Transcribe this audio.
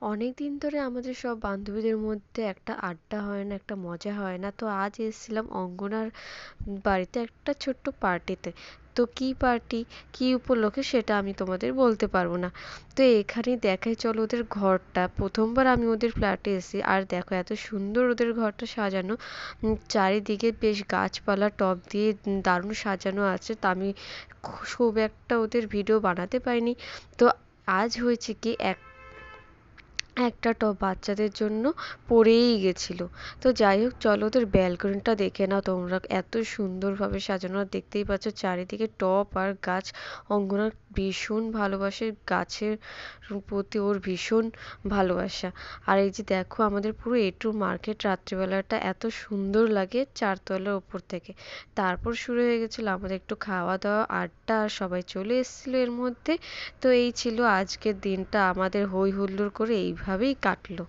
অনেকদিন ধরে আমাদের সব বান্ধবীদের মধ্যে একটা আড্ডা হয় না, একটা মজা হয় না। তো আজ এসেছিলাম অঙ্গনার বাড়িতে একটা ছোট্ট পার্টিতে। তো কি পার্টি, কি উপলক্ষে সেটা আমি তোমাদের বলতে পারবো না। তো এখানেই দেখাই চলো ওদের ঘরটা। প্রথমবার আমি ওদের ফ্ল্যাটে এসেছি, আর দেখো এত সুন্দর ওদের ঘরটা সাজানো। চারিদিকে বেশ গাছপালা টব দিয়ে দারুণ সাজানো আছে। তা আমি খুব একটা ওদের ভিডিও বানাতে পারিনি। তো আজ হয়েছে কি, একটা টব বাচ্চাদের জন্য পড়েই গেছিল। তো যাই হোক, চলো ওদের ব্যালকনিটা দেখে নাও তোমরা। এত সুন্দরভাবে সাজানো, আর দেখতেই পাচ্ছ চারিদিকে টব আর গাছ। অঙ্গনা ভীষণ ভালোবাসে গাছের প্রতি, ওর ভীষণ ভালোবাসা। আর এই যে দেখো আমাদের পুরো টু মার্কেট, রাত্রিবেলাটা এত সুন্দর লাগে চারতলার ওপর থেকে। তারপর শুরু হয়ে গেছিলো আমাদের একটু খাওয়া দাওয়া, আড্ডা, আর সবাই চলে এসেছিলো এর মধ্যে। তো এই ছিল আজকের দিনটা, আমাদের হই হুল্লোড় করে এইভাবেই কাটলো।